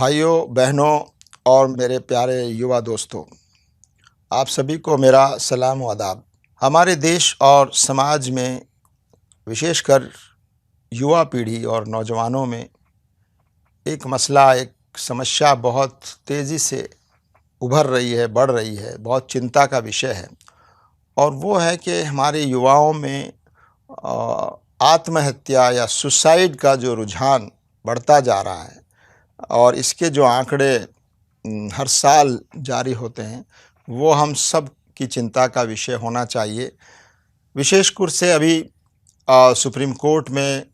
भाइयों, बहनों और मेरे प्यारे युवा दोस्तों, आप सभी को मेरा सलाम व आदाब। हमारे देश और समाज में विशेषकर युवा पीढ़ी और नौजवानों में एक मसला, एक समस्या बहुत तेज़ी से उभर रही है, बढ़ रही है, बहुत चिंता का विषय है और वो है कि हमारे युवाओं में आत्महत्या या सुसाइड का जो रुझान बढ़ता जा रहा है और इसके जो आंकड़े हर साल जारी होते हैं, वो हम सब की चिंता का विषय होना चाहिए। विशेष रूप से अभी सुप्रीम कोर्ट में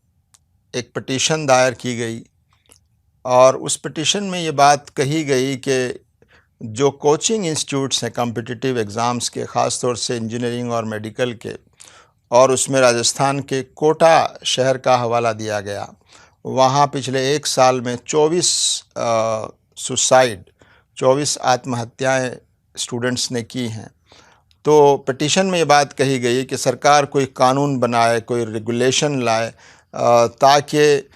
एक पिटीशन दायर की गई और उस पिटीशन में ये बात कही गई कि जो कोचिंग इंस्टीट्यूट्स हैं कॉम्पिटिटिव एग्ज़ाम्स के, ख़ास तौर से इंजीनियरिंग और मेडिकल के, और उसमें राजस्थान के कोटा शहर का हवाला दिया गया। वहाँ पिछले 1 साल में 24 आत्महत्याएं स्टूडेंट्स ने की हैं। तो पिटीशन में ये बात कही गई कि सरकार कोई कानून बनाए, कोई रेगुलेशन लाए ताकि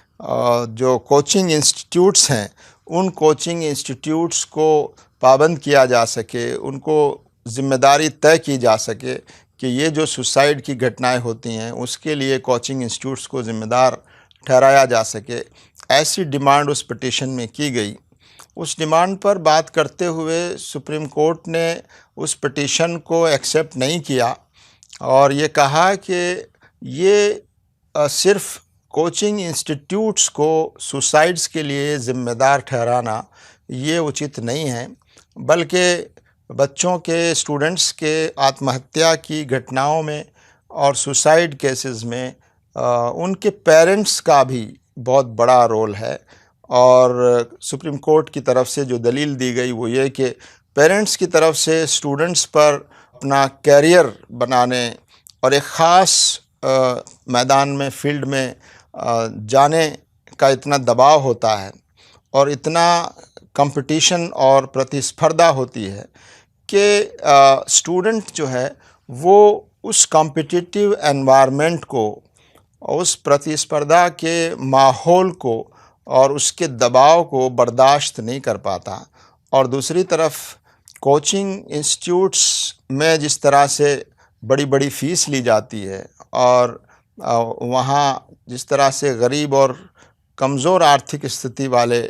जो कोचिंग इंस्टीट्यूट्स हैं, उन कोचिंग इंस्टीट्यूट्स को पाबंद किया जा सके, उनको ज़िम्मेदारी तय की जा सके कि ये जो सुसाइड की घटनाएं होती हैं, उसके लिए कोचिंग इंस्टीट्यूट्स को ज़िम्मेदार ठहराया जा सके। ऐसी डिमांड उस पिटीशन में की गई। उस डिमांड पर बात करते हुए सुप्रीम कोर्ट ने उस पिटीशन को एक्सेप्ट नहीं किया और ये कहा कि ये सिर्फ़ कोचिंग इंस्टीट्यूट्स को सुसाइड्स के लिए ज़िम्मेदार ठहराना ये उचित नहीं है, बल्कि बच्चों के, स्टूडेंट्स के आत्महत्या की घटनाओं में और सुसाइड केसेस में उनके पेरेंट्स का भी बहुत बड़ा रोल है। और सुप्रीम कोर्ट की तरफ से जो दलील दी गई वो ये कि पेरेंट्स की तरफ से स्टूडेंट्स पर अपना कैरियर बनाने और एक ख़ास मैदान में, फील्ड में जाने का इतना दबाव होता है और इतना कंपटीशन और प्रतिस्पर्धा होती है कि स्टूडेंट जो है वो उस कॉम्पिटिटिव एनवायरनमेंट को, उस प्रतिस्पर्धा के माहौल को और उसके दबाव को बर्दाश्त नहीं कर पाता। और दूसरी तरफ कोचिंग इंस्टीट्यूट्स में जिस तरह से बड़ी बड़ी फ़ीस ली जाती है और वहाँ जिस तरह से गरीब और कमज़ोर आर्थिक स्थिति वाले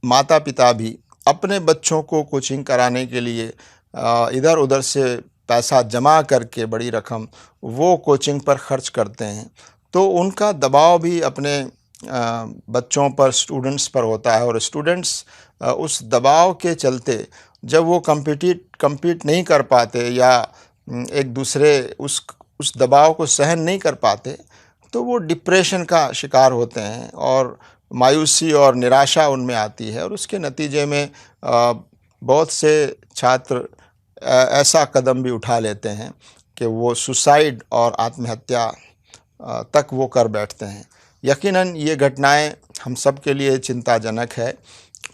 माता पिता भी अपने बच्चों को कोचिंग कराने के लिए इधर उधर से पैसा जमा करके बड़ी रकम वो कोचिंग पर खर्च करते हैं, तो उनका दबाव भी अपने बच्चों पर, स्टूडेंट्स पर होता है और स्टूडेंट्स उस दबाव के चलते जब वो कम्पीट नहीं कर पाते या एक दूसरे उस दबाव को सहन नहीं कर पाते, तो वो डिप्रेशन का शिकार होते हैं और मायूसी और निराशा उनमें आती है और उसके नतीजे में बहुत से छात्र ऐसा कदम भी उठा लेते हैं कि वो सुसाइड और आत्महत्या तक वो कर बैठते हैं। यकीनन ये घटनाएं हम सब के लिए चिंताजनक है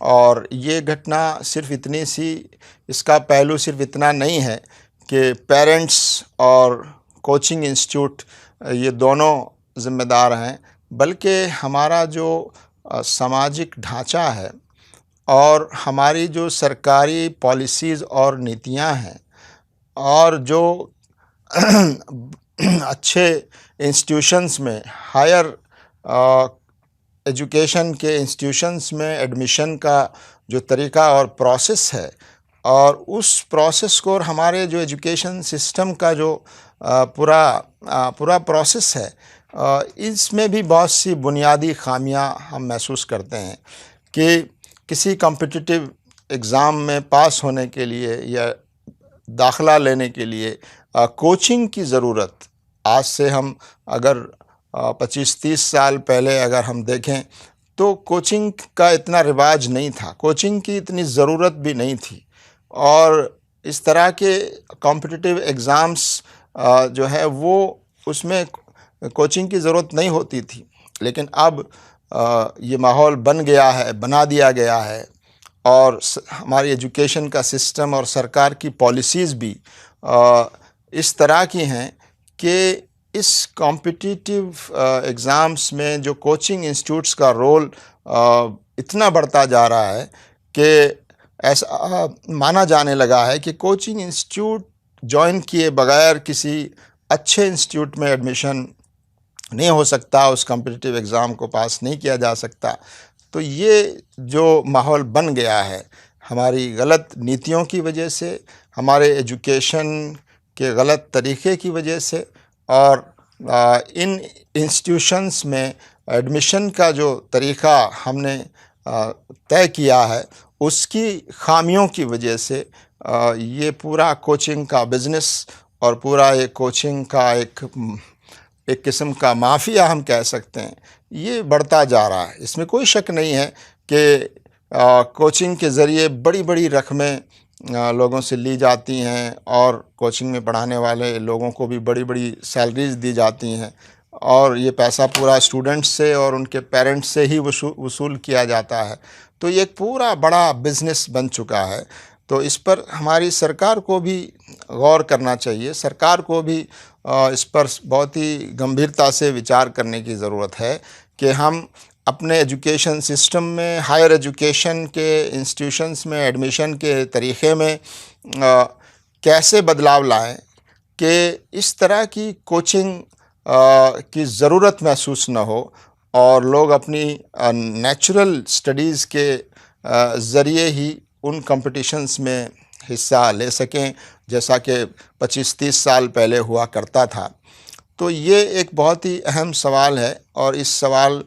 और ये घटना सिर्फ इतनी सी, इसका पहलू सिर्फ इतना नहीं है कि पेरेंट्स और कोचिंग इंस्टीट्यूट ये दोनों ज़िम्मेदार हैं, बल्कि हमारा जो सामाजिक ढांचा है और हमारी जो सरकारी पॉलिसीज़ और नीतियां हैं और जो अच्छे इंस्टीट्यूशंस में, हायर एजुकेशन के इंस्टीट्यूशंस में एडमिशन का जो तरीका और प्रोसेस है और उस प्रोसेस को और हमारे जो एजुकेशन सिस्टम का जो पूरा प्रोसेस है, इसमें भी बहुत सी बुनियादी खामियां हम महसूस करते हैं कि किसी कॉम्पिटिटिव एग्ज़ाम में पास होने के लिए या दाखला लेने के लिए कोचिंग की ज़रूरत, आज से हम अगर 25-30 साल पहले अगर हम देखें तो कोचिंग का इतना रिवाज नहीं था, कोचिंग की इतनी ज़रूरत भी नहीं थी और इस तरह के कॉम्पिटिटिव एग्ज़ाम्स जो है वो उसमें कोचिंग की ज़रूरत नहीं होती थी। लेकिन अब ये माहौल बना दिया गया है और हमारी एजुकेशन का सिस्टम और सरकार की पॉलिसीज़ भी इस तरह की हैं कि इस कॉम्पिटिटिव एग्ज़ाम्स में जो कोचिंग इंस्टीट्यूट्स का रोल इतना बढ़ता जा रहा है कि ऐसा माना जाने लगा है कि कोचिंग इंस्टीट्यूट जॉइन किए बगैर किसी अच्छे इंस्टीट्यूट में एडमिशन नहीं हो सकता, उस कॉम्पिटिटिव एग्ज़ाम को पास नहीं किया जा सकता। तो ये जो माहौल बन गया है हमारी गलत नीतियों की वजह से, हमारे एजुकेशन के गलत तरीक़े की वजह से, और इन इंस्टीट्यूशंस में एडमिशन का जो तरीक़ा हमने तय किया है उसकी ख़ामियों की वजह से ये पूरा कोचिंग का बिज़नेस और पूरा ये कोचिंग का एक किस्म का माफिया हम कह सकते हैं, ये बढ़ता जा रहा है। इसमें कोई शक नहीं है कि कोचिंग के ज़रिए बड़ी-बड़ी रकमें लोगों से ली जाती हैं और कोचिंग में पढ़ाने वाले लोगों को भी बड़ी-बड़ी सैलरीज़ दी जाती हैं और ये पैसा पूरा स्टूडेंट्स से और उनके पेरेंट्स से ही वसूल किया जाता है। तो ये एक पूरा बड़ा बिज़नेस बन चुका है। तो इस पर हमारी सरकार को भी गौर करना चाहिए। सरकार को भी इस पर बहुत ही गंभीरता से विचार करने की ज़रूरत है कि हम अपने एजुकेशन सिस्टम में, हायर एजुकेशन के इंस्टीट्यूशंस में एडमिशन के तरीक़े में कैसे बदलाव लाएं कि इस तरह की कोचिंग की ज़रूरत महसूस न हो और लोग अपनी नेचुरल स्टडीज़ के ज़रिए ही उन कॉम्पिटिशन्स में हिस्सा ले सकें, जैसा कि 25-30 साल पहले हुआ करता था। तो ये एक बहुत ही अहम सवाल है और इस सवाल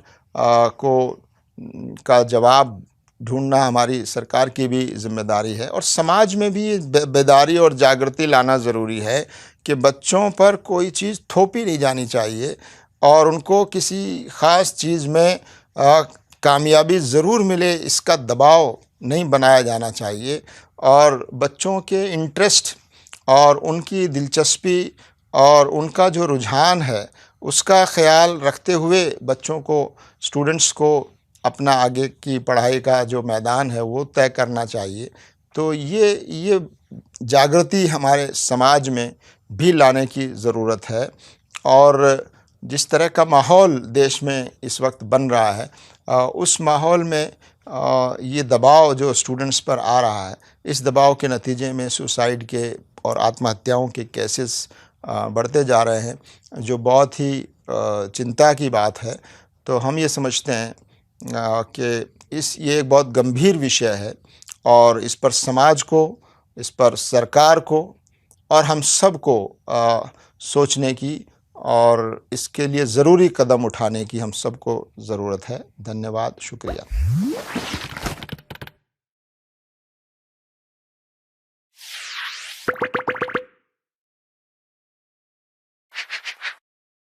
का जवाब ढूंढना हमारी सरकार की भी ज़िम्मेदारी है और समाज में भी बेदारी और जागृति लाना ज़रूरी है कि बच्चों पर कोई चीज़ थोपी नहीं जानी चाहिए और उनको किसी ख़ास चीज़ में कामयाबी ज़रूर मिले इसका दबाव नहीं बनाया जाना चाहिए और बच्चों के इंटरेस्ट और उनकी दिलचस्पी और उनका जो रुझान है उसका ख़याल रखते हुए बच्चों को, स्टूडेंट्स को अपना आगे की पढ़ाई का जो मैदान है वो तय करना चाहिए। तो ये जागृति हमारे समाज में भी लाने की ज़रूरत है और जिस तरह का माहौल देश में इस वक्त बन रहा है उस माहौल में ये दबाव जो स्टूडेंट्स पर आ रहा है, इस दबाव के नतीजे में सुसाइड के और आत्महत्याओं के केसेस बढ़ते जा रहे हैं, जो बहुत ही चिंता की बात है। तो हम ये समझते हैं कि ये एक बहुत गंभीर विषय है और इस पर समाज को, इस पर सरकार को और हम सब को सोचने की और इसके लिए ज़रूरी कदम उठाने की हम सबको ज़रूरत है। धन्यवाद, शुक्रिया।